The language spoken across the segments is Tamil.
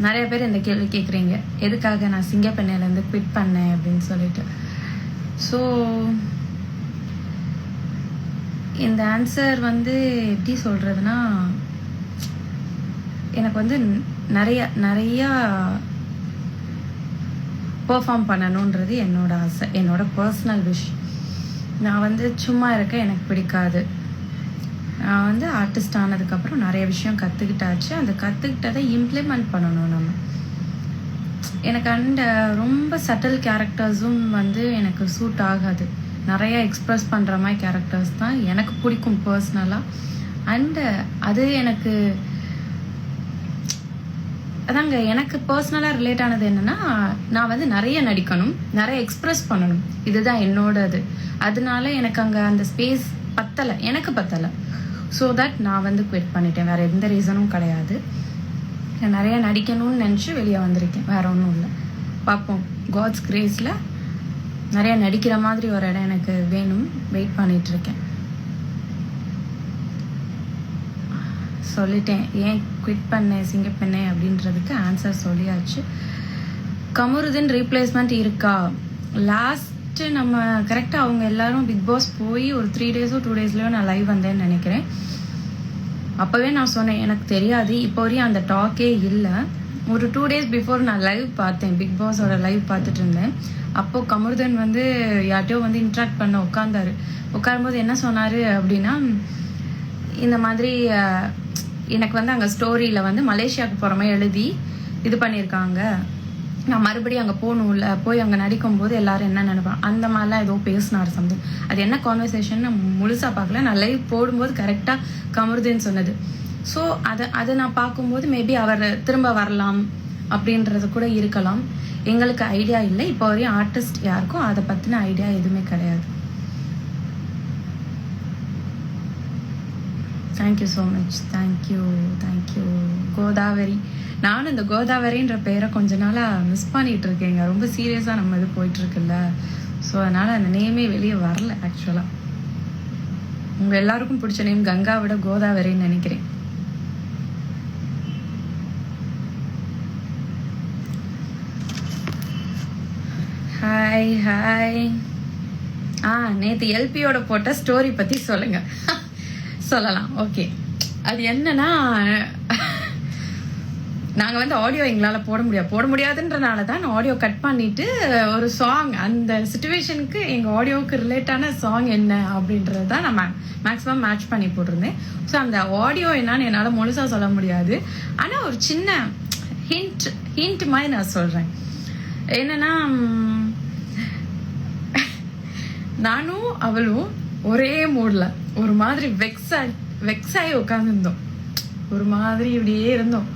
நிறைய பேர் இந்த கேள்வி கேட்குறீங்க, எதுக்காக நான் சிங்கப்பெண்ணையிலேருந்து குவிட் பண்ணேன் அப்படின்னு சொல்லிட்டு. ஸோ இந்த ஆன்சர் வந்து எப்படி சொல்கிறதுனா, எனக்கு வந்து நிறையா பெர்ஃபார்ம் பண்ணணுன்றது என்னோட ஆசை, என்னோட பர்சனல் விஷ். நான் வந்து சும்மா இருக்க எனக்கு பிடிக்காது. நான் வந்து ஆர்டிஸ்ட் ஆனதுக்கப்புறம் நிறைய விஷயம் கற்றுக்கிட்டாச்சு. அந்த கற்றுக்கிட்டதை இம்ப்ளிமெண்ட் பண்ணணும் நம்ம. எனக்கு ரொம்ப சட்டில் கேரக்டர்ஸும் வந்து எனக்கு சூட் ஆகாது. நிறைய எக்ஸ்ப்ரெஸ் பண்ணுற மாதிரி கேரக்டர்ஸ் தான் எனக்கு பிடிக்கும் பர்சனலாக. அண்டு அது அதாங்க எனக்கு பர்சனலாக ரிலேட் ஆனது என்னென்னா, நான் வந்து நிறைய நடிக்கணும், நிறைய எக்ஸ்ப்ரெஸ் பண்ணணும், இதுதான் என்னோடது. அதனால எனக்கு அங்கே அந்த ஸ்பேஸ் எனக்கு பத்தலை. ஸோ தட் நான் வந்து குவிட் பண்ணிட்டேன். வேறு எந்த ரீசனும் கிடையாது. நான் நிறைய நடிக்கணும்னு நினச்சி வெளியே வந்திருக்கேன், வேறு ஒன்றும் இல்லை. பார்ப்போம், காட்ஸ் கிரேஸில் நிறைய நடிக்கிற மாதிரி ஒரு இடம் எனக்கு வேணும், வெயிட் பண்ணிகிட்ருக்கேன். சொல்லிட்டேன் ஏன் குவிட் பண்ணேன் சிங்கப்பெண்ணே அப்படின்றதுக்கு ஆன்சர் சொல்லியாச்சு. கமருதீன் ரீப்ளேஸ்மெண்ட் இருக்கா? லாஸ்ட்டு நம்ம கரெக்டாக அவங்க எல்லாரும் பிக் பாஸ் போய் ஒரு 3 days 2 daysலையோ நான் லைவ் வந்தேன்னு நினைக்கிறேன். அப்போவே நான் சொன்னேன் எனக்கு தெரியாது, இப்போ வரையும் அந்த டாக்கே இல்லை. ஒரு 2 days பிஃபோர் நான் லைவ் பார்த்தேன், பிக் பாஸோட லைவ் பார்த்துட்டு இருந்தேன். அப்போது கமருதீன் வந்து யார்ட்டையோ வந்து இன்ட்ராக்ட் பண்ண உட்காரும்போது என்ன சொன்னார் அப்படின்னா, இந்த மாதிரி எனக்கு வந்து அங்கே ஸ்டோரியில் வந்து மலேசியாவுக்கு போகிற மாதிரி எழுதி இது பண்ணியிருக்காங்க, நான் மறுபடியும் அங்கே போகணும்ல, போய் அங்கே நடிக்கும்போது எல்லாரும் என்ன நினைப்பாங்க, அந்த மாதிரிலாம் ஏதோ பேசினார் சம்திங். அது என்ன கான்வர்சேஷன் நான் முழுசாக பார்க்கல, நான் லைவ் போடும்போது கரெக்டாக கமருதீன் சொன்னது. ஸோ அதை நான் பார்க்கும்போது மேபி அவர் திரும்ப வரலாம் அப்படின்றது கூட இருக்கலாம். எங்களுக்கு ஐடியா இல்லை, இப்போ வரையும் ஆர்டிஸ்ட் யாருக்கும் அதை பற்றின ஐடியா எதுவுமே கிடையாது. Thank you so much. Thank you Godavari. நானும் இந்த கோதாவரின்ற பேரை கொஞ்ச நாளாக மிஸ் பண்ணிகிட்டு இருக்கேங்க. ரொம்ப சீரியஸாக நம்ம இது போயிட்டுருக்குல்ல, ஸோ அதனால் அந்த நேமே வெளியே வரல. ஆக்சுவலாக உங்கள் எல்லாருக்கும் பிடிச்ச நேம் கங்கா விட கோதாவரின்னு நினைக்கிறேன். ஹாய். நேற்று எல்பியோட போட்ட ஸ்டோரி பற்றி சொல்லுங்கள். சொல்லலாம், ஓகே. அது என்னன்னா, நாங்கள் வந்து ஆடியோ எங்களால் போட முடியாதுன்றனால தான் நான் ஆடியோ கட் பண்ணிவிட்டு ஒரு சாங், அந்த சுச்சுவேஷனுக்கு எங்கள் ஆடியோவுக்கு ரிலேட்டான சாங் என்ன அப்படின்றது தான் நான் மேக்ஸிமம் மேட்ச் பண்ணி போட்டிருந்தேன். ஸோ அந்த ஆடியோ என்னான்னு என்னால் முழுசாக சொல்ல முடியாது, ஆனால் ஒரு சின்ன ஹிண்ட் மாதிரி நான் சொல்கிறேன். என்னன்னா, நானும் அவளும் ஒரே மூடில் ஒரு மாதிரி வெக்ஸாகி உட்காந்துருந்தோம், ஒரு மாதிரி இப்படியே இருந்தோம்.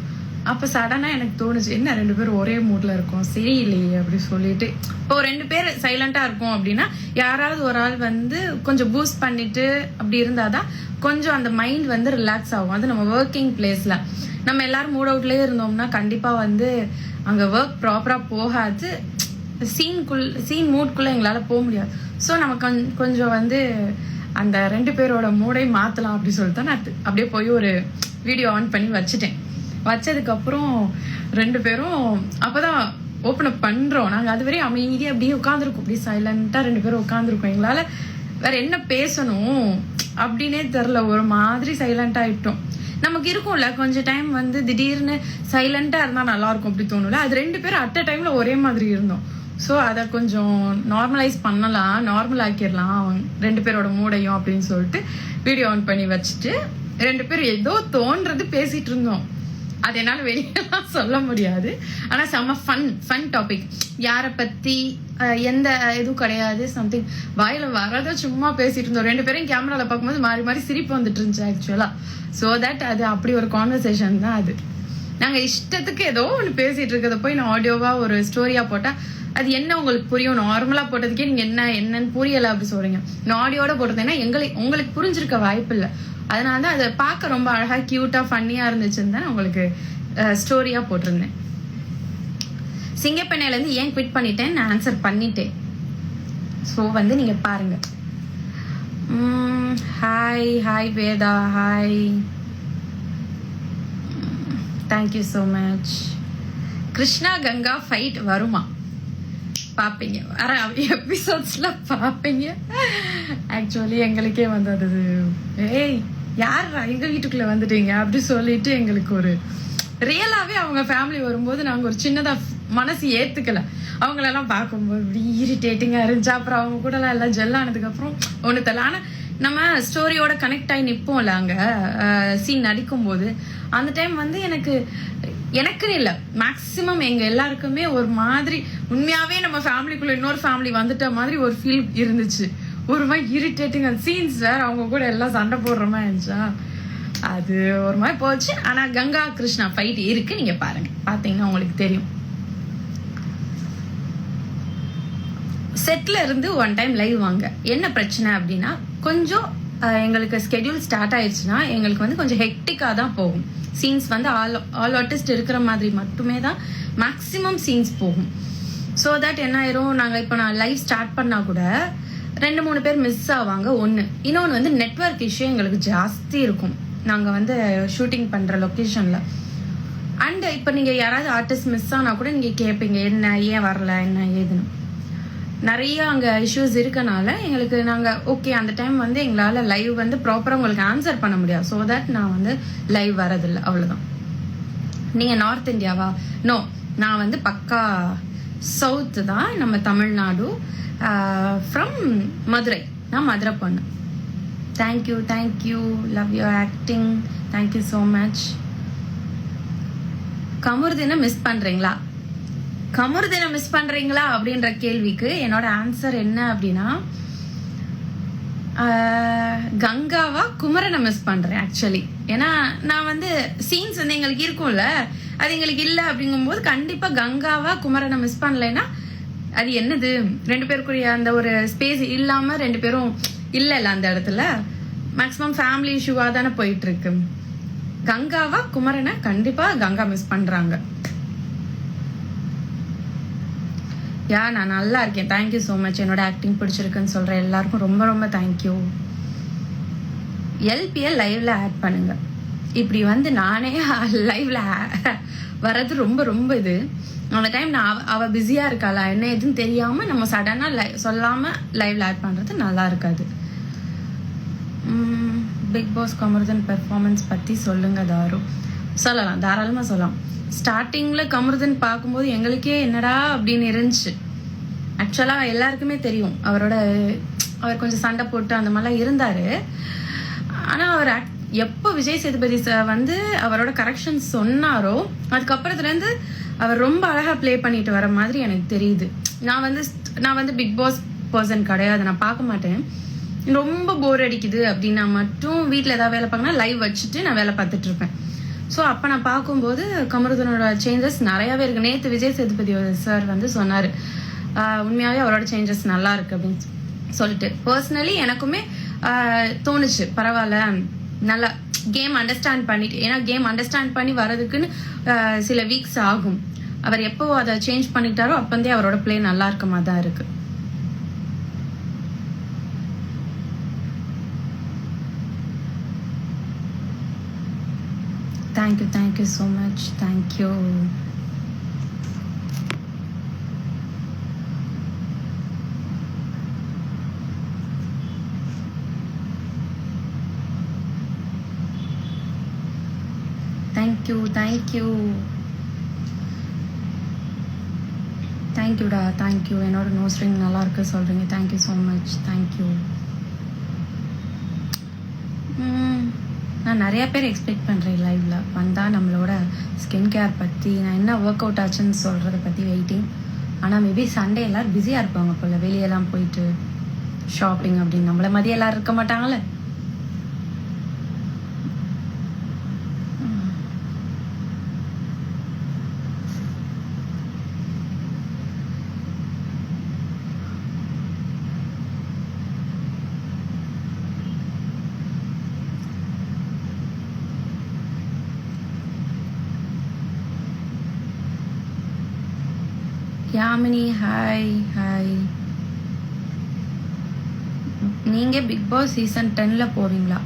அப்போ சடனாக எனக்கு தோணுச்சு, என்ன 2 பேரும் ஒரே மூடில் இருக்கோம், சரியில்லையே அப்படி சொல்லிட்டு. இப்போ 2 பேர் சைலண்டாக இருக்கும் அப்படின்னா யாராவது ஒரு ஆள் வந்து கொஞ்சம் பூஸ்ட் பண்ணிட்டு அப்படி இருந்தால் தான் கொஞ்சம் அந்த மைண்ட் வந்து ரிலாக்ஸ் ஆகும். அது நம்ம ஒர்க்கிங் பிளேஸில் நம்ம எல்லாரும் மூட் அவுட்லேயே இருந்தோம்னா கண்டிப்பாக வந்து அங்கே ஒர்க் ப்ராப்பராக போகாது, சீன் மூட்குள்ளே எங்களால் போக முடியாது. ஸோ நம்ம கொஞ்சம் வந்து அந்த 2 பேரோட மூடை மாற்றலாம் அப்படி சொல்லிட்டு தான் நான் அப்படியே போய் ஒரு வீடியோ ஆன் பண்ணி வச்சதுக்கப்புறம் 2 பேரும் அப்போ தான் ஓப்பன் அப் பண்ணுறோம். நாங்கள் அது வரையும் அமைதியாக அப்படியே உட்காந்துருக்கோம், அப்படியே சைலண்ட்டாக 2 பேரும் உட்காந்துருக்கோம். எங்களால் வேறு என்ன பேசணும் அப்படின்னே தெரில, ஒரு மாதிரி சைலண்ட்டாக ஆகிட்டோம். நமக்கு இருக்கும்ல கொஞ்சம் டைம் வந்து திடீர்னு சைலண்ட்டாக இருந்தால் நல்லாயிருக்கும் அப்படி தோணும்ல, அது 2 பேரும் அட் அ டைமில் ஒரே மாதிரி இருந்தோம். ஸோ அதை கொஞ்சம் நார்மலைஸ் பண்ணலாம், நார்மல் ஆக்கிடலாம் 2 பேரோட மூடையும் அப்படின்னு சொல்லிட்டு வீடியோ ஆன் பண்ணி வச்சுட்டு 2 பேரும் ஏதோ தோன்றது பேசிகிட்டு இருந்தோம். அது என்னால் வெளியெல்லாம் சொல்ல முடியாது, ஆனால் செம்ம ஃபன் டாபிக். யாரை பற்றி எந்த இதுவும் கிடையாது, சம்திங் வாயில் வரதை சும்மா பேசிகிட்டு இருந்தோம். 2 பேரும் கேமராவில் பார்க்கும்போது மாறி மாறி சிரிப்பு வந்துட்டு இருந்துச்சு ஆக்சுவலாக. ஸோ தட் அது அப்படி ஒரு கான்வர்சேஷன் தான் அது. நாங்கள் இஷ்டத்துக்கு ஏதோ ஒன்று பேசிகிட்டு இருக்கிறத போய் நான் ஆடியோவாக ஒரு ஸ்டோரியாக போட்டால் அது என்ன உங்களுக்கு புரியும்? நார்மலாக போட்டதுக்கே நீங்கள் என்னன்னு புரியலை அப்படி சொல்கிறீங்க. நான் ஆடியோட போட்டதுன்னா உங்களுக்கு புரிஞ்சிருக்க வாய்ப்பு இல்லை. அதனால தான் அதை பார்க்க ரொம்ப அழகாக க்யூட்டாக ஃபன்னியாக இருந்துச்சுன்னு தான் உங்களுக்கு ஸ்டோரியாக போட்டிருந்தேன். சிங்கப்பெண்ணையிலேருந்து ஏன் குவிட் பண்ணிட்டேன் நான் ஆன்சர் பண்ணிட்டேன். ஸோ வந்து நீங்கள் பாருங்கள். Hi Veda, hi, thank you so much. Krishna Ganga fight வருமா? பாப்பீங்க, வர எபிசோட்ஸ்ல பாப்பீங்க. ஆக்சுவலி எங்களுக்கே வந்து அது ஏய் யாரா எங்க வீட்டுக்குள்ள வந்துட்டீங்க அப்படி சொல்லிட்டு எங்களுக்கு ஒரு ரியலாவே அவங்க ஃபேமிலி வரும்போது நாங்க ஒரு சின்னதா மனசு ஏத்துக்கல. அவங்களெல்லாம் பார்க்கும்போது இப்படி இரிட்டேட்டிங்கா இருந்துச்சு. அப்புறம் அவங்க கூட எல்லாம் ஜெல் ஆனதுக்கு அப்புறம் ஒண்ணு தெரியல. ஆனா நம்ம ஸ்டோரியோட கனெக்ட் ஆகி நிப்போம்ல அங்க சீன் நடிக்கும் போது, அந்த டைம் வந்து எனக்குன்னு இல்ல, மேக்சிமம் எங்க எல்லாருக்குமே ஒரு மாதிரி உண்மையாவே நம்ம ஃபேமிலிக்குள்ள இன்னொரு ஃபேமிலி வந்துட்ட மாதிரி ஒரு ஃபீல் இருந்துச்சு. ஒரு மாதிரி இரிட்டேட்டிங் சீன்ஸ் வேற, அவங்க கூட எல்லாம் சண்டை போடுற மாதிரி இருந்துச்சா, அது ஒரு மாதிரி போச்சு. ஆனா கங்கா கிருஷ்ணா ஃபைட் இருக்கு, நீங்க பாருங்க, பாத்தீங்கன்னா உங்களுக்கு தெரியும். செட்ல இருந்து ஒன் டைம் லைவ் வாங்க. என்ன பிரச்சனை அப்படின்னா, கொஞ்சம் எங்களுக்கு ஸ்கெடியூல் ஸ்டார்ட் ஆயிடுச்சுன்னா எங்களுக்கு வந்து கொஞ்சம் ஹெக்டிக்கா தான் போகும். சீன்ஸ் வந்து ஆல் ஆர்டிஸ்ட் இருக்கிற மாதிரி மட்டுமே தான் மேக்ஸிமம் சீன்ஸ் போகும். ஸோ தட் என்ன ஆயிரும், நாங்கள் இப்போ நான் லைவ் ஸ்டார்ட் பண்ணா கூட 2-3 பேர் மிஸ் ஆவாங்க. இன்னொன்று வந்து நெட்வொர்க் இஷ்யூ எங்களுக்கு ஜாஸ்தி இருக்கும் நாங்கள் வந்து ஷூட்டிங் பண்ணுற லொக்கேஷனில். அண்ட் இப்போ நீங்கள் யாராவது ஆர்டிஸ்ட் மிஸ் ஆனால் கூட நீங்கள் கேட்பீங்க, என்ன ஏன் வரல என்ன ஏதுன்னு. நிறைய அங்கே இஷ்யூஸ் இருக்கனால எங்களுக்கு நாங்கள் ஓகே அந்த டைம் வந்து எங்களால் லைவ் வந்து ப்ராப்பராக உங்களுக்கு ஆன்சர் பண்ண முடியாது. ஸோ தட் நான் வந்து லைவ் வரதில்லை, அவ்வளோதான். நீங்கள் நார்த் இந்தியாவா? நோ, நான் வந்து பக்கா சவுத்து தான், நம்ம தமிழ்நாடு, ஃப்ரம் மதுரை. நான் மதுரை பொண்ணு. Thank you thank you, love your acting, thank you so much. கமருதீனை மிஸ் பண்ணுறீங்களா? கமருதீனை மிஸ் பண்றீங்களா அப்படின்ற கேள்விக்கு என்னோட ஆன்சர் என்ன அப்படின்னா, கங்காவா குமரனை மிஸ் பண்றேன் ஆக்சுவலி. ஏன்னா நான் வந்து சீன்ஸ் வந்து எங்களுக்கு இருக்கும்ல, அது எங்களுக்கு இல்லை அப்படிங்கும்போது கண்டிப்பா கங்காவா குமரனை மிஸ் பண்ணலைன்னா அது என்னது, 2 பேருக்குரிய அந்த ஒரு ஸ்பேஸ் இல்லாம 2 பேரும் இல்லைல்ல அந்த இடத்துல. மேக்சிமம் ஃபேமிலி இஷ்யூவா தானே போயிட்டு இருக்கு. கங்காவா குமரனை கண்டிப்பா கங்கா மிஸ் பண்றாங்க. நான் நல்லா இருக்கேன், தேங்க்யூ ஸோ மச். என்னோட ஆக்டிங் பிடிச்சிருக்குன்னு சொல்ற எல்லாருக்கும் ரொம்ப ரொம்ப தேங்க்யூ. எல்பிஎல் லைவ்ல ஆட் பண்ணுங்க. இப்படி வந்து நானே லைவ்ல வர்றது ரொம்ப ரொம்ப இது. அந்த டைம் நான் அவ பிஸியா இருக்காளா என்ன எதுன்னு தெரியாம நம்ம சடனா சொல்லாம லைவ்ல ஆட் பண்றது நல்லா இருக்காது. பிக் பாஸ் கமருதன் பெர்ஃபார்மன்ஸ் பத்தி சொல்லுங்க தாரு. சொல்லலாம், தாராளமா சொல்லலாம். ஸ்டார்டிங்ல கமருதன் பார்க்கும்போது எங்களுக்கே என்னடா அப்படின்னு இருந்துச்சு. ஆக்சுவலா எல்லாருக்குமே தெரியும் அவர் கொஞ்சம் சண்டை போட்டு அந்த மாதிரிலாம் இருந்தாரு. ஆனா அவர் எப்போ விஜய் சேதுபதி வந்து அவரோட கரெக்ஷன் சொன்னாரோ அதுக்கப்புறத்துல இருந்து அவர் ரொம்ப அழகா பிளே பண்ணிட்டு வர மாதிரி எனக்கு தெரியுது. நான் வந்து பிக் பாஸ் பர்சன் கிடையாது, நான் பார்க்க மாட்டேன். ரொம்ப போர் அடிக்குது அப்படின்னா மட்டும் வீட்டில் ஏதாவது வேலை பார்க்கணும், லைவ் வச்சுட்டு நான் வேலை பார்த்துட்டு இருப்பேன். ஸோ அப்போ நான் பார்க்கும்போது கமருதனோட சேஞ்சஸ் நிறையாவே இருக்கு. நேற்று விஜய் சேதுபதி சார் வந்து சொன்னார், உண்மையாகவே அவரோட சேஞ்சஸ் நல்லா இருக்கு அப்படின்னு சொல்லிட்டு. பர்சனலி எனக்குமே தோணுச்சு, பரவாயில்ல நல்லா கேம் அண்டர்ஸ்டாண்ட் பண்ணிட்டு. ஏன்னா கேம் அண்டர்ஸ்டாண்ட் பண்ணி வர்றதுக்குன்னு சில வீக்ஸ் ஆகும். அவர் எப்போ அதை சேஞ்ச் பண்ணிட்டாரோ அப்பந்தே அவரோட பிளே நல்லா இருக்க மாதிரி தான் இருக்கு. Thank you so much. Thank you. Thank you. Thank you டா, thank you. என்னோட நோஸ் ரிங் நல்லா இருக்கு சொல்றீங்க, thank you so much. Thank you. நான் நிறைய பேர் எக்ஸ்பெக்ட் பண்ணுறேன் லைவ்ல வந்தால் நம்மளோட ஸ்கின் கேர் பற்றி, நான் என்ன ஒர்க் அவுட் ஆச்சுன்னு சொல்கிறத பற்றி வெயிட்டிங். ஆனால் மேபி சண்டே எல்லோரும் பிஸியாக இருப்பாங்க போல், வெளியெல்லாம் போயிட்டு ஷாப்பிங் அப்படின்னு. நம்மள மதியம் எல்லோரும் இருக்க மாட்டாங்களே. Yamini hi hi. நீங்க பிக் பாஸ் சீசன் 10ல போவீங்களா?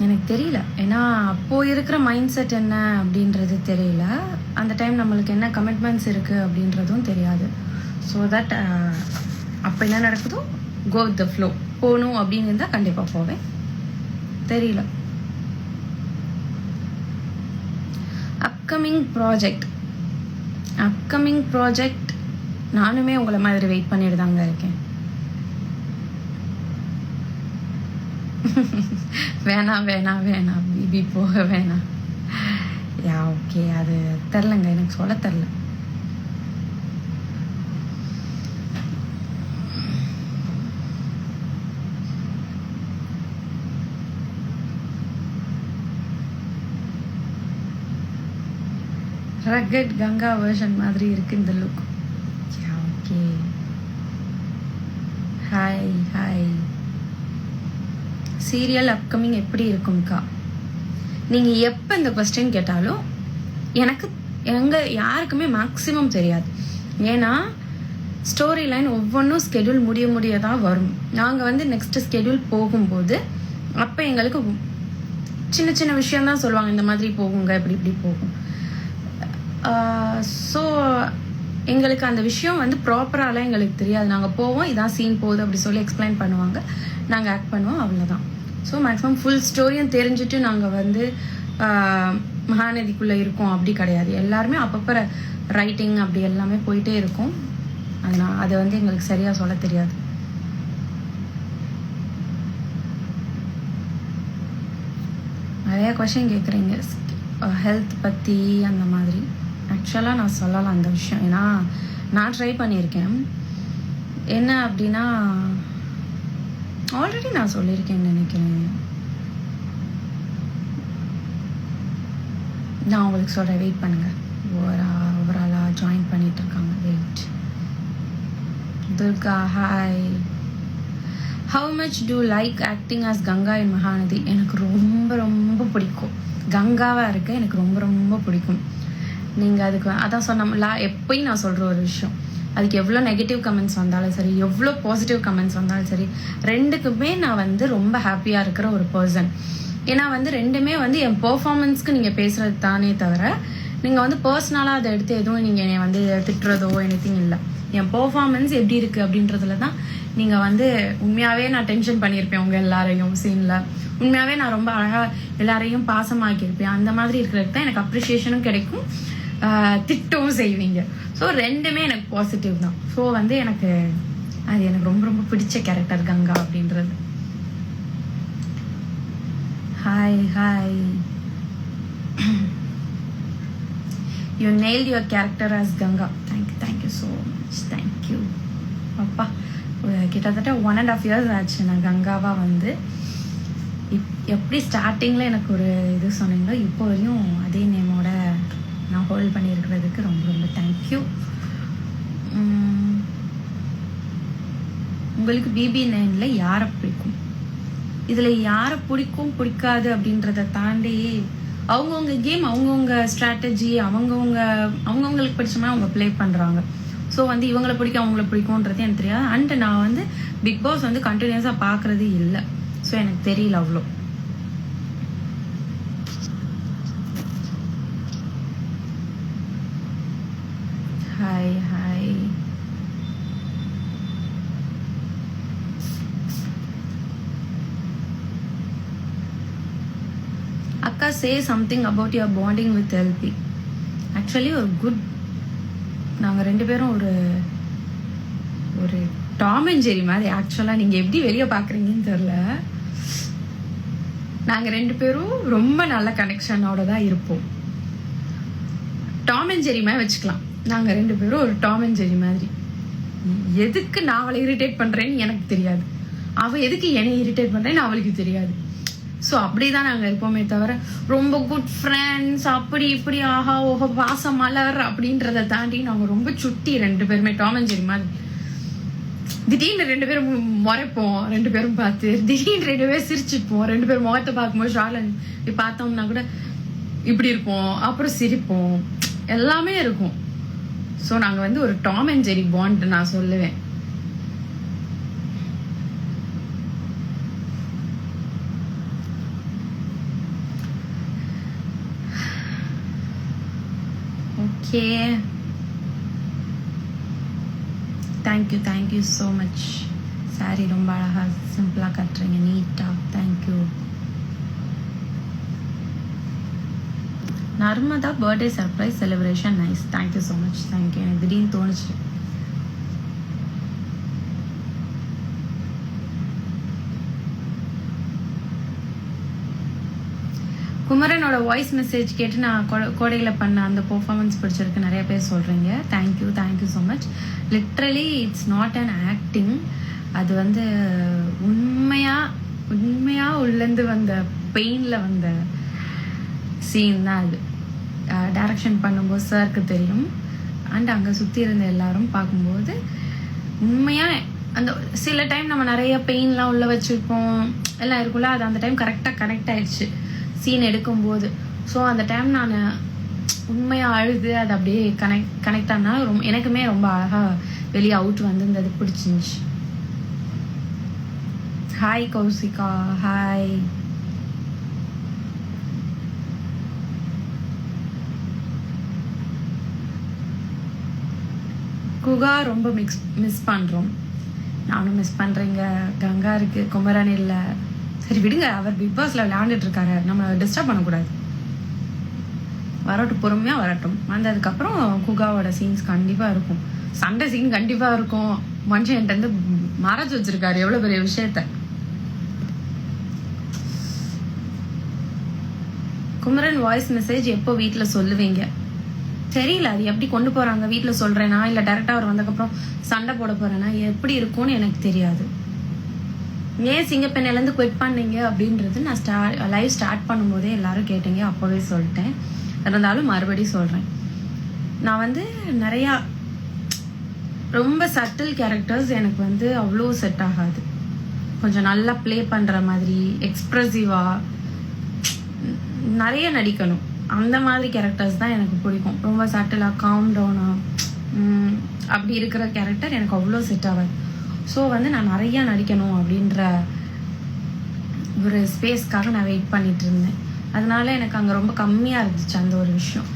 எனக்கு தெரியல. ஏன்னா அப்போது இருக்கிற மைண்ட் செட் என்ன அப்படின்றது தெரியல. அந்த டைம் நம்மளுக்கு என்ன கமிட்மெண்ட்ஸ் இருக்குது அப்படின்றதும் தெரியாது. ஸோ தட் அப்போ என்ன நடக்குதோ கோ வித் த ஃப்ளோ. போகணும் அப்படின்னு இருந்தால் கண்டிப்பாக போவேன். தெரியல. அப்கமிங் ப்ராஜெக்ட் நானுமே உங்களை மாதிரி வெயிட் பண்ணிட்டு தாங்க இருக்கேன். வேணாம் பிபி போக வேணாம். யா ஓகே, அது தெரிலங்க, எனக்கு சொல்ல தெரில. ரகட் கங்கா வெர்ஷன் மாதிரி இருக்கு இந்த look. Yeah okay. Hi. Serial upcoming எப்படி இருக்கும்க்கா? நீங்கள் எப்போ இந்த கொஸ்டின் கேட்டாலும் எனக்கு யாருக்குமே மேக்ஸிமம் தெரியாது. ஏன்னா ஸ்டோரி லைன் ஒவ்வொன்றும் ஸ்கெடியூல் முடிய தான் வரும். நாங்கள் வந்து நெக்ஸ்ட் ஸ்கெடியூல் போகும்போது அப்போ எங்களுக்கு சின்ன சின்ன விஷயம்தான் சொல்லுவாங்க, இந்த மாதிரி போகுங்க, இப்படி போகும். ஸோ எங்களுக்கு அந்த விஷயம் வந்து ப்ராப்பராலாம் எங்களுக்கு தெரியாது. நாங்கள் போவோம், இதான் சீன் போகுது அப்படி சொல்லி எக்ஸ்பிளைன் பண்ணுவாங்க, நாங்கள் ஆக்ட் பண்ணுவோம், அவ்வளோதான். ஸோ மேக்ஸிமம் ஃபுல் ஸ்டோரியும் தெரிஞ்சுட்டு நாங்கள் வந்து மகாநதிக்குள்ளே இருக்கோம் அப்படி கிடையாது. எல்லாருமே அப்பப்போ ரைட்டிங் அப்படி எல்லாமே போயிட்டே இருக்கும். அதனால் அது வந்து எங்களுக்கு சரியாக சொல்ல தெரியாது. நிறையா கொஷின் கேட்குறீங்க ஹெல்த் பற்றி அந்த மாதிரி. ஆக்சுவலாக நான் சொல்லலாம் அந்த விஷயம், ஏன்னா நான் ட்ரை பண்ணியிருக்கேன். என்ன அப்படின்னா ஆல்ரெடி நான் சொல்லியிருக்கேன்னு நினைக்கிறேன். நான் உங்களுக்கு சொல்கிறேன், வெயிட் பண்ணுங்கள். ஓவராலாக ஜாயின் பண்ணிட்டு இருக்காங்க, wait. Durga hi. How much do like acting as Ganga in Mahanadi? எனக்கு ரொம்ப பிடிக்கும். கங்காவாக இருக்க எனக்கு ரொம்ப பிடிக்கும். நீங்கள் அதுக்கு அதான் சொன்னோம்ல, எப்பயும் நான் சொல்கிற ஒரு விஷயம், அதுக்கு எவ்வளோ நெகட்டிவ் கமெண்ட்ஸ் வந்தாலும் சரி, எவ்வளோ பாசிட்டிவ் கமெண்ட்ஸ் வந்தாலும் சரி, ரெண்டுக்குமே நான் வந்து ரொம்ப ஹாப்பியாக இருக்கிற ஒரு பர்சன். ஏன்னா வந்து ரெண்டுமே வந்து என் பெர்ஃபார்மன்ஸ்க்கு நீங்கள் பேசுகிறது தானே தவிர, நீங்கள் வந்து பர்சனலாக அதை எடுத்து எதுவும் நீங்கள் என்னை வந்து திட்டுறதோ எனிதிங் இல்லை. என் பெர்ஃபார்மன்ஸ் எப்படி இருக்குது அப்படின்றதுல தான் நீங்கள் வந்து உண்மையாகவே நான் டென்ஷன் பண்ணியிருப்பேன் உங்கள் எல்லாரையும் சீனில். உண்மையாகவே நான் ரொம்ப அழகாக எல்லாரையும் பாசமாக்கியிருப்பேன். அந்த மாதிரி இருக்கிறதுக்கு தான் எனக்கு அப்ரிஷியேஷனும் கிடைக்கும், திட்டவும் செய்வீங்க. ஸோ ரெண்டுமே எனக்கு பாசிட்டிவ் தான். ஸோ வந்து எனக்கு அது எனக்கு ரொம்ப பிடிச்ச கேரக்டர் கங்கா அப்படின்றது. Hi. You nailed your character as Ganga. Thank you so much. Thank you. அப்பா கிட்டத்தட்ட 1.5 years ஆச்சு நான் கங்காவாக வந்து. எப்படி ஸ்டார்டிங்கில் எனக்கு ஒரு இது சொன்னீங்களோ, இப்போ வரையும் அதே நேமோட நான் ஹோல்ட் பண்ணியிருக்கிறதுக்கு ரொம்ப தேங்க்யூ. உங்களுக்கு BB9 யாரை பிடிக்கும்? இதில் யாரை பிடிக்காது அப்படின்றத தாண்டி அவங்கவுங்க கேம், அவங்கவுங்க ஸ்ட்ராட்டஜி, அவங்கவுங்களுக்கு பிடிச்ச மாதிரி அவங்க ப்ளே பண்ணுறாங்க. ஸோ வந்து இவங்களை பிடிக்கும் அவங்கள பிடிக்கும்ன்றது எனக்கு தெரியாது. அண்ட் நான் வந்து பிக் பாஸ் வந்து கண்டினியூஸாக பார்க்குறது இல்லை. ஸோ எனக்கு தெரியல அவ்வளோ. ஹாய். அக்கா, say something about your bonding with LP. Actually ஒரு குட், நாங்கள் 2 பேரும் ஒரு டாம் அண்ட் ஜெரி மாதிரி. ஆக்சுவலாக நீங்கள் எப்படி வெளியே பார்க்குறீங்கன்னு தெரில, நாங்கள் 2 பேரும் ரொம்ப நல்ல கனெக்ஷனோட தான் இருப்போம். டாம் அண்ட் ஜெரி மாதிரி வச்சுக்கலாம். நாங்கள் 2 பேரும் ஒரு டாம் அண்ட் ஜெரி மாதிரி. எதுக்கு நான் அவளை இரிட்டேட் பண்ணுறேன்னு எனக்கு தெரியாது, அவள் எதுக்கு என்னை இரிட்டேட் பண்ணுறேன்னு அவளுக்கு தெரியாது. ஸோ அப்படி தான் நாங்கள் இருப்போமே தவிர ரொம்ப குட் ஃப்ரெண்ட்ஸ் அப்படி இப்படி ஆஹா ஓஹோ பாச மலர் அப்படின்றத தாண்டி நாங்கள் ரொம்ப சுட்டி 2 பேருமே டாம் அண்ட் ஜெரி மாதிரி. திடீர்னு 2 பேரும் முறைப்போம், 2 பேரும் பார்த்து திடீர்னு 2 பேரும் சிரிச்சுப்போம். 2 பேரும் முகத்தை பார்க்கும்போது ஷார்லன் இப்படி பார்த்தோம்னா கூட இப்படி இருப்போம், அப்புறம் சிரிப்போம், எல்லாமே இருக்கும். ஸோ நாங்கள் வந்து ஒரு டாம் அண்ட் ஜெரி பாண்ட் நான் சொல்லுவேன். Okay, thank you so much. Sorry ரொம்ப அழகா சிம்பிளா கட்டுறீங்க, நீட்டா. Thank you. Narmada birthday surprise celebration nice. Thank you so much. Thank you. எனக்கு திடீர்னு தோணுச்சு. குமரனோட வாய்ஸ் மெசேஜ் கேட்டு நான் கோடையில் பண்ண அந்த பெர்ஃபார்மன்ஸ் பிடிச்சிருக்கு நிறைய பேர் சொல்கிறீங்க. Thank you so much. Literally it's not an acting. அது வந்து உண்மையாக உள்ளேருந்து வந்த பெயினில் வந்த சீன் தான் அது. டைரக்ஷன் பண்ணும்போது சாருக்கு தெரியும், அண்ட் அங்கே சுற்றி இருந்த எல்லாரும் பார்க்கும்போது உண்மையாக அந்த சில டைம் நம்ம நிறைய பெயின்லாம் உள்ளே வச்சுருப்போம் எல்லாம் இருக்குல்ல, அது அந்த டைம் கரெக்டாக கனெக்ட் ஆயிடுச்சு சீன் எடுக்கும்போது. ஸோ அந்த டைம் நான் உண்மையாக அழுது அது அப்படியே கனெக்ட் ஆனால் எனக்குமே ரொம்ப அழகாக வெளியே அவுட் வந்து பிடிச்சிருந்துச்சு. Hi Kausika, hi. குகா ரொம்ப மிஸ் பண்ணுறோம். நானும் மிஸ் பண்ணுறேங்க. கங்கா இருக்கு, குமரன் இல்லை. சரி விடுங்க, அவர் பிக் பாஸ்ல விளையாண்டுட்டு இருக்காரு, நம்ம டிஸ்டர்ப் பண்ணக்கூடாது. வரட்டும், பொறுமையாக வரட்டும். வந்ததுக்கப்புறம் குகாவோட சீன்ஸ் கண்டிப்பாக இருக்கும், சண்டை சீன் கண்டிப்பாக இருக்கும். மனுஷன் என்கிட்ட மறைச்சு வச்சிருக்காரு எவ்வளோ பெரிய விஷயத்த. குமரன் வாய்ஸ் மெசேஜ் எப்போ வீட்டில் சொல்லுவீங்க? தெரியல, அது எப்படி கொண்டு போறாங்க. வீட்டில் சொல்றேனா இல்லை டேரக்டா அவர் வந்ததுக்கப்புறம் சண்டை போட போறேனா எப்படி இருக்கும்னு எனக்கு தெரியாது. ஏன் சிங்கப்பெண்ணிலேருந்து குவிட் பண்ணீங்க அப்படின்றது நான் லைவ் ஸ்டார்ட் பண்ணும்போதே எல்லாரும் கேட்டீங்க, அப்போவே சொல்லிட்டேன். இருந்தாலும் மறுபடியும் சொல்கிறேன். நான் வந்து நிறையா ரொம்ப சட்டில் கேரக்டர்ஸ் எனக்கு வந்து அவ்வளோ செட் ஆகாது. கொஞ்சம் நல்லா ப்ளே பண்ணுற மாதிரி எக்ஸ்ப்ரெசிவாக நிறைய நடிக்கணும், அந்த மாதிரி கேரக்டர்ஸ் தான் எனக்கு பிடிக்கும். ரொம்ப சட்டிலாக காம் டவுனாக அப்படி இருக்கிற கேரக்டர் எனக்கு அவ்வளோ செட் ஆகாது. ஸோ வந்து நான் நிறையா நடிக்கணும் அப்படின்ற ஒரு ஸ்பேஸ்க்காக நான் வெயிட் பண்ணிட்டு இருந்தேன். அதனால எனக்கு அங்கே ரொம்ப கம்மியாக இருந்துச்சு அந்த ஒரு விஷயம்.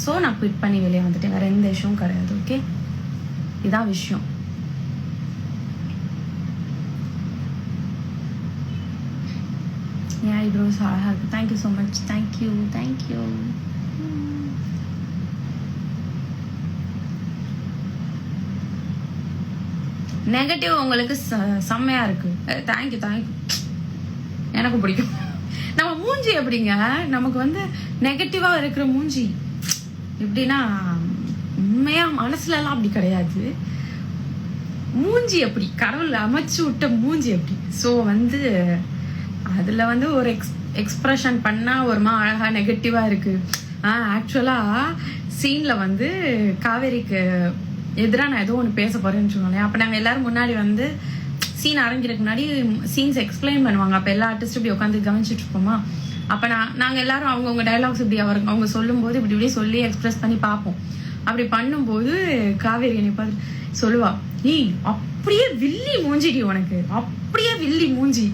ஸோ நான் குவிட் பண்ணி வெளியே வந்துட்டேன். வேறு எந்த விஷயமும் கிடையாது. ஓகே, இதான் விஷயம். என் ஐப்ரோஸ் அழகாக இருக்குது. Thank you so much. Thank you. Negative உங்களுக்கு செம்மையாக இருக்குது. தேங்க்யூ. எனக்கும் பிடிக்கும். நம்ம மூஞ்சி எப்படிங்க, நமக்கு வந்து நெகட்டிவாக இருக்கிற மூஞ்சி எப்படின்னா உண்மையாக மனசுலலாம் அப்படி கிடையாது. மூஞ்சி எப்படி கடவுள் அமைச்சு விட்ட மூஞ்சி எப்படி. ஸோ வந்து அதில் வந்து ஒரு எக்ஸ்ப்ரெஷன் பண்ணால் ஒருமா அழகாக நெகட்டிவாக இருக்குது. ஆக்சுவலாக சீனில் வந்து காவேரிக்கு எதிராக நான் ஏதோ ஒன்று பேச போகிறேன்னு சொன்னேன். அப்போ நாங்கள் எல்லோரும் முன்னாடி வந்து சீன் ஆரம்பிக்கிறதுக்கு முன்னாடி சீன்ஸ் எக்ஸ்பிளைன் பண்ணுவாங்க. அப்போ எல்லா ஆர்டிஸ்ட்டும் இப்படி உட்காந்து கவனிச்சுட்டு இருப்போமா. அப்போ நாங்கள் எல்லாரும் அவங்கவுங்க டைலாக்ஸ் இப்படி அவங்க சொல்லும்போது இப்படி சொல்லி எக்ஸ்பிரஸ் பண்ணி பார்ப்போம். அப்படி பண்ணும்போது காவேரி என்னை பார்த்து சொல்லுவா, ஏய் அப்படியே வில்லி மூஞ்சிடி, உனக்கு அப்படியே வில்லி மூஞ்சி,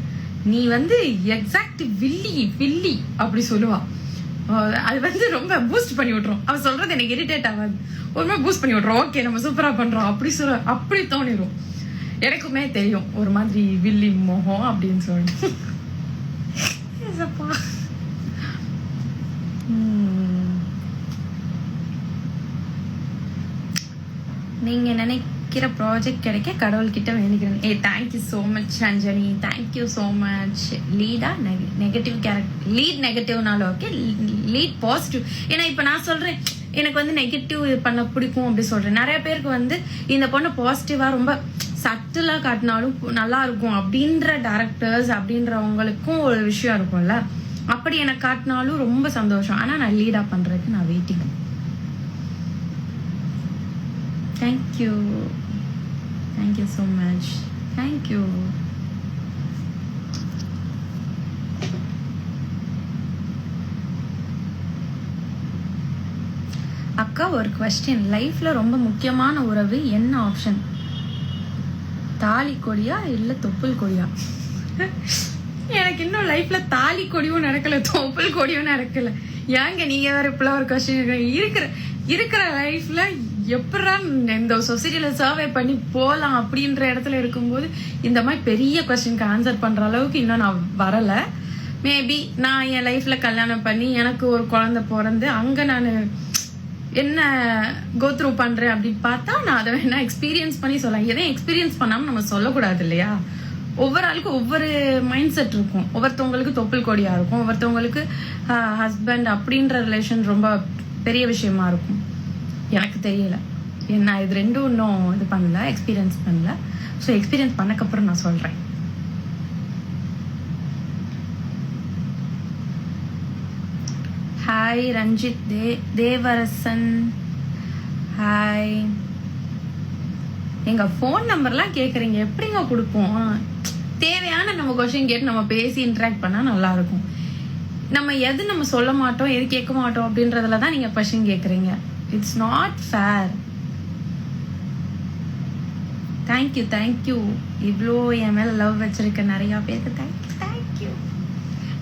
நீ வந்து எக்ஸாக்ட் வில்லி அப்படி சொல்லுவா. அது வந்து ரொம்ப பூஸ்ட் பண்ணி விட்டுரும். அவ சொல்றது எனக்கு இரிட்டேட் ஆகாது, ஒரு மாதிரி பூஸ்ட் பண்ணி விட்டுரும். ஓகே நம்ம சூப்பரா பண்றோம் அப்படி தோணிடும். எனக்குமே தெரியும் ஒரு மாதிரி வில்லி மோகம் அப்படின்னு சொல்லிட்டு. நீங்க நினைக்கிற ப்ராஜெக்ட் கிடைக்க கடவுள்கிட்ட வேண்டிக்கிறேன். Thank you so much Anjani, thank you so much. லீடா நெகட்டிவ் கேரக்டர், லீட் நெகட்டிவ்னால ஓகே, லீட் பாசிட்டிவ். ஏன்னா இப்போ நான் சொல்றேன் எனக்கு வந்து நெகட்டிவ் பண்ண பிடிக்கும் அப்படி சொல்றேன். நிறைய பேருக்கு வந்து இந்த பொண்ணு பாசிட்டிவா ரொம்ப சட்டிலா காட்டினாலும் நல்லா இருக்கும் அப்படின்ற டைரக்டர்ஸ் அப்படின்றவங்களுக்கும் ஒரு விஷயம் இருக்கும்ல. அப்படி எனக்கு காட்டினாலும் ரொம்ப சந்தோஷம். ஆனா நான் லீடா பண்றதுக்கு நான் waiting. Thank you so much. Thank you. அக்கா ஒரு கொஸ்டின், லைஃப்ல ரொம்ப முக்கியமான உறவு என்ன ஆப்ஷன்? தாலி கொடியா இல்ல தொப்புள் கொடியா? எனக்கு இன்னும் லைஃப்ல தாலி கொடியும் நடக்கல, தொப்புள் கொடியும் நடக்கல. ஏங்க நீங்க வேற இப்பெல்லாம் ஒரு கொஸ்டின் இருக்கிற இருக்கிற லைஃப்ல எப்படா இந்த சொசைட்டில சர்வே பண்ணி போலாம் அப்படின்ற இடத்துல இருக்கும்போது இந்த மாதிரி பெரிய கொஸ்டினுக்கு ஆன்சர் பண்ற அளவுக்கு இன்னும் நான் வரல. மேபி நான் என் லைஃப்ல கல்யாணம் பண்ணி எனக்கு ஒரு குழந்தை பிறந்து அங்க நான் என்ன கோத்ரூ பண்றேன் அப்படின்னு பார்த்தா நான் அதை வேணா எக்ஸ்பீரியன்ஸ் பண்ணி சொல்லலாம். எதையும் எக்ஸ்பீரியன்ஸ் பண்ணாம நம்ம சொல்லக்கூடாது இல்லையா? ஒவ்வொரு ஆளுக்கும் ஒவ்வொரு மைண்ட் செட் இருக்கும். ஒவ்வொருத்தவங்களுக்கு தொப்புள் கொடியா இருக்கும், ஒவ்வொருத்தவங்களுக்கு ஹஸ்பண்ட் அப்படின்ற ரிலேஷன் ரொம்ப பெரிய விஷயமா இருக்கும். எனக்கு தெரியல, நான் இது ரெண்டும் இன்னும் இது பண்ணல, எக்ஸ்பீரியன்ஸ் பண்ணல. ஸோ எக்ஸ்பீரியன்ஸ் பண்ணக்கப்புறம் நான் சொல்றேன். Hi Ranjith Devarasan, hi. எங்க ஃபோன் நம்பர்லாம் கேக்குறீங்க, எப்படிங்க கொடுப்போம்? தேவையான நம்ம கொஸ்டின் கேட்டு நம்ம பேசி இன்டராக்ட் பண்ணா நல்லா இருக்கும். நம்ம எது நம்ம சொல்ல மாட்டோம், எது கேட்க மாட்டோம் அப்படின்றதுல தான் நீங்க கொஸ்டின் கேக்குறீங்க. It's not fair. Thank you thank you. இவ்வளோ என் மேல லவ் வச்சிருக்க நிறைய பேருக்கு தேங்க்யூ.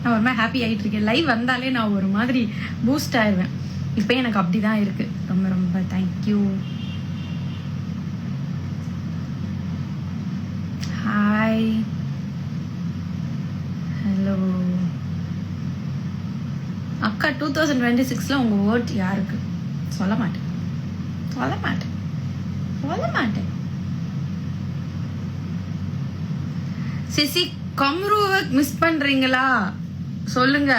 நான் ஒரு மாதிரி ஹாப்பி ஆகிட்டு இருக்கேன். லைவ் வந்தாலே நான் ஒரு மாதிரி பூஸ்ட் ஆயிடுவேன். இப்போ எனக்கு அப்படிதான் இருக்கு. ரொம்ப ரொம்ப தேங்க்யூ. ஹாய், ஹலோ அக்கா. 2026ல உங்க ஓட் யாருக்கு? சொல்ல மாட்டேன், சொல்ல மாட்டேன், சொல்ல மாட்டேன். சிசி கம்ருவை மிஸ் பண்றீங்களா? சொல்லுங்க.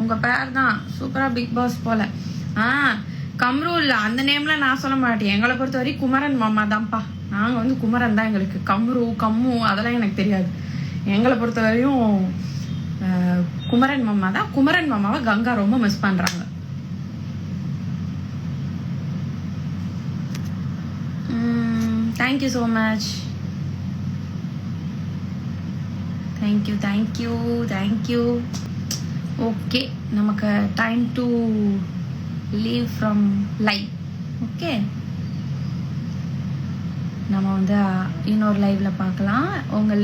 உங்க பேர் தான் சூப்பரா பிக் பாஸ் போல. கம்ரு இல்ல, அந்த நேம்ல நான் சொல்ல மாட்டேன். எங்களை பொறுத்த வரைக்கும் குமரன் மாமா தான்ப்பா. நாங்க வந்து குமரன் தான். எங்களுக்கு கம்ரு கம்மு அதெல்லாம் எனக்கு தெரியாது. எங்களை பொறுத்த வரையும் குமரன் மாமா தான். குமரன் மாமாவை கங்கா ரொம்ப மிஸ் பண்றாங்க. Thank you so much. Thank you thank you thank you. Okay, நமக்கு time to leave from live. Okay, நம்ம வந்து இன்னொரு லைவ்ல பார்க்கலாம். உங்கள்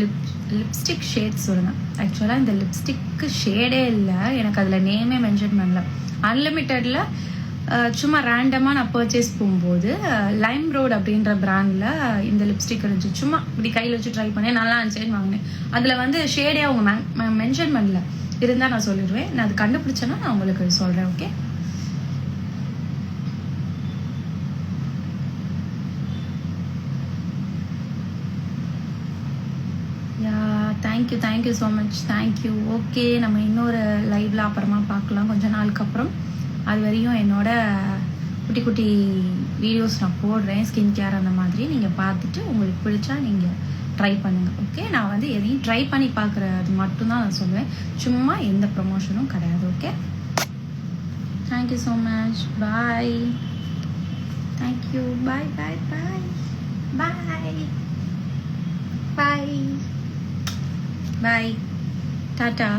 லிப்ஸ்டிக் ஷேட் சொல்லுங்க. ஆக்சுவலாக இந்த லிப்ஸ்டிக்கு ஷேடே இல்லை, எனக்கு அதில் நேமே மென்ஷன் பண்ணல. அன்லிமிட்டெடில் சும்மா ரேண்டமாக நான் பர்ச்சேஸ் போகும்போது லைம் ரோட் அப்படின்ற பிராண்டில் இந்த லிப்ஸ்டிக் இருந்துச்சு. சும்மா இப்படி கையில் வச்சு ட்ரை பண்ணேன், நல்லா இருந்துச்சுன்னு வாங்கினேன். அதில் வந்து ஷேடே அவங்க மென்ஷன் பண்ணல. இருந்தால் நான் சொல்லிடுவேன். நான் அது கண்டுபிடிச்சேன்னா நான் உங்களுக்கு சொல்கிறேன். Okay, thank you thank you so much. Thank you. Okay, நம்ம இன்னொரு லைவ்ல அப்புறமா பார்க்கலாம், கொஞ்ச நாளுக்கு அப்புறம். அது வரையும் என்னோட குட்டி குட்டி வீடியோஸ் நான் போடுறேன், ஸ்கின் கேர் அந்த மாதிரி. நீங்கள் பார்த்துட்டு உங்களுக்கு பிடிச்சா நீங்கள் ட்ரை பண்ணுங்கள். ஓகே, நான் வந்து எதையும் ட்ரை பண்ணி பார்க்குறது மட்டும்தான் நான் சொல்லுவேன், சும்மா எந்த ப்ரொமோஷனும் கிடையாது. Okay, thank you so much. Bye. Thank you. Bye bye bye bye bye bye. Tata.